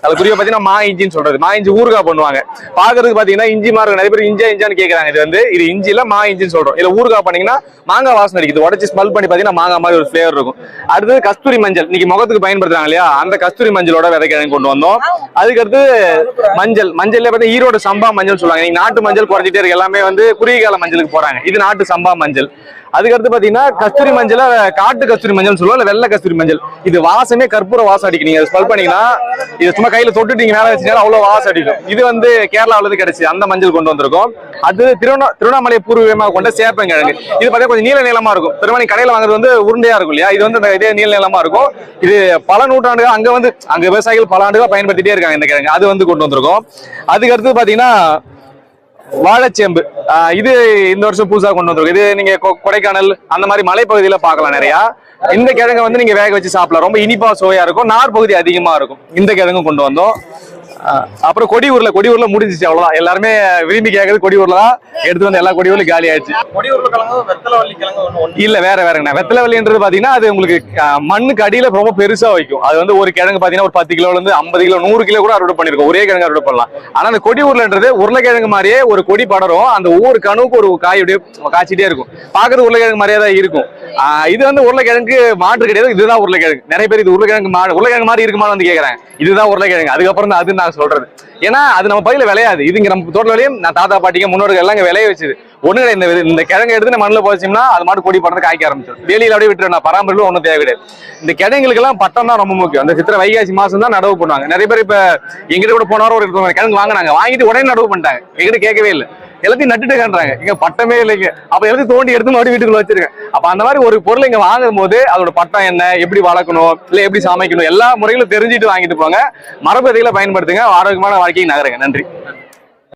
அது குறிப்பா பாத்தீங்கன்னா மா இஞ்சின்னு சொல்றது. மா இஞ்சி ஊறுகாய் பண்ணுவாங்க. பாக்குறதுக்கு பாத்தீங்கன்னா இஞ்சி மாதிரி நிறைய பேர் இஞ்சான்னு கேக்குறாங்க. இது இஞ்சி இல்ல மா இஞ்சின்னு சொல்றோம். இதுல ஊறுகாய் பண்ணீங்கன்னா மாங்காய் வாசனை அடிக்குது. உடச்சி ஸ்மெல் பண்ணி பாத்தீங்கன்னா மாங்காய் மாதிரி ஒரு ஃபிளேவர் இருக்கும். அடுத்து கஸ்தூரி மஞ்சள், இன்னைக்கு முகத்துக்கு பயன்படுத்துறாங்க இல்லையா, அந்த கஸ்தூரி மஞ்சளோட விதைக்கிழங்கு கொண்டு வந்தோம். அதுக்கடுத்து மஞ்சள்ல பார்த்தா ஈரோடு சம்பா மஞ்சள் சொல்லுவாங்க. நீங்க நாட்டு மஞ்சள் குறைஞ்சிட்டே இருக்கு, எல்லாமே குறுகிய கால மஞ்சளுக்கு போறாங்க. இது நாட்டு சம்பா மஞ்சள். அதுக்கடுத்து பாத்தீங்கன்னா கஸ்தூரி மஞ்சள், காட்டு கஸ்தூரி மஞ்சள் சொல்லுவோம், இல்ல வெள்ளை கஸ்தூரி மஞ்சள். இது வாசமே கற்பூர வாசம் அடிக்கும். நீங்க ஸ்மெல் பண்ணீங்கன்னா இது சும்மா கையில தொட்டுட்டீங்க மேல வச்சுனா அவ்வளவு வாசம் அடிக்கும். இது கேரளாவில இருந்து கிடைச்சு அந்த மஞ்சள் கொண்டு வந்திருக்கோம். அது திருவண்ணாமலை பூர்வீகமாக கொண்ட சேப்பங்கிழங்கு. இது பார்த்தா கொஞ்சம் நீல நீளமா இருக்கும். திருவண்ணாமலை கடையில வாங்குறது உருண்டையா இருக்கும் இல்லையா, இது இதே நீல நீளமா இருக்கும். இது பல நூற்றாண்டுகள் அங்க விவசாயிகள் பல ஆண்டுகளா பயன்படுத்திட்டே இருக்காங்க இந்த கிழங்கு. அது கொண்டு வந்திருக்கோம். அதுக்கு அடுத்து பாத்தீங்கன்னா வாழைச்சேம்பு. இது இந்த வருஷம் புதுசா கொண்டு வந்திருக்கும். இது நீங்க கொடைக்கானல் அந்த மாதிரி மலைப்பகுதியில பார்க்கலாம் நிறைய. இந்த கிழங்கு நீங்க வேக வச்சு சாப்பிடலாம். ரொம்ப இனிப்பா சுவையா இருக்கும். நார் பகுதி அதிகமா இருக்கும். இந்த கிழங்கும் கொண்டு வந்தோம். அப்புறம் கொடி ஊர்ல முடிஞ்சிச்சு, அவ்வளவுதான். எல்லாருமே விரும்பி கேட்கறது கொடி ஊர்ல தான். எடுத்து வந்து எல்லா கொடி ஊர்ல காலி ஆயிடுச்சு. இல்ல வேறங்க. வெத்தலைவல்லின்றது பாத்தீங்கன்னா அது உங்களுக்கு மண்ணுக்கு அடியில ரொம்ப பெருசா வைக்கும். அது ஒரு கிழங்கு பாத்தீங்கன்னா ஒரு 10 கிலோல இருந்து 50 கிலோ 100 கிலோ கூட அறுவடை பண்ணிருக்கோம். ஒரே கிழங்கு அறுவடை பண்ணலாம். ஆனா அந்த கொடி ஊர்லன்றது உருளைக்கிழங்கு மாதிரியே ஒரு கொடி படரும். அந்த ஒவ்வொரு கணுவுக்கு ஒரு காய் காய்ச்சிட்டே இருக்கும். பாக்குறது உருளைக்கிழங்கு மாதிரியே தான் இருக்கும். இது உருளைக்கிழங்கு மாற்று கிடையாது. இதுதான் உருளைக்கிழங்கு. நிறைய பேர் இது உருளைக்கிழங்கு மாதிரி இருக்குமான்னு கேக்குறாங்க. இதுதான் உருளைக்கிழங்கு. அதுக்கப்புறம் தான் அது நான் சொல்றது. ஏன்னா அது நம்ம பயில விளையாது. இது இங்க நம்ம தோட்டலையும் நான் தாத்தா பாட்டிங்க முன்னோர்கள் எல்லாம் விளைய வச்சது. ஒண்ணு இந்த கிழங்கு எடுத்து நம்ம மண்ணில் போச்சோம்னா அது மாட்டு கொடி படத்தை காய்க்க ஆரம்பிச்சிடும். வெளியில அப்படியே விட்டுருந்தா பராமரிப்பு ஒன்றும் தேவை கிடையாது. இந்த கிழங்குகளுக்கு எல்லாம் பட்டம் தான் ரொம்ப முக்கியம். அந்த சித்திரை வைகாசி மாசம் தான் நடவு பண்ணுவாங்க. நிறைய பேர் இப்ப எங்கிட்ட கூட போனவரும் ஒரு கிழங்கு வாங்கிட்டு உடனே நடவு பண்ணிட்டாங்க. எங்கிட்ட கேட்கவே இல்லை, எல்லாத்தையும் நட்டுட்டு காண்றாங்க. இங்க பட்டமே இல்லைங்க. அப்ப எல்லாத்தையும் தோண்டி எடுத்து மறுபடியும் வீட்டுக்குள்ள வச்சிருக்கேன். அப்ப அந்த மாதிரி ஒரு பொருள் இங்க வாங்கும் போது அதோட பட்டம் என்ன, எப்படி வளர்க்கணும், இல்ல எப்படி சமைக்கணும், எல்லா முறைகளும் தெரிஞ்சுட்டு வாங்கிட்டு போங்க. மரபு விதைகளை பயன்படுத்துங்க. ஆரோக்கியமான வாழ்க்கையை நகருங்க. நன்றி.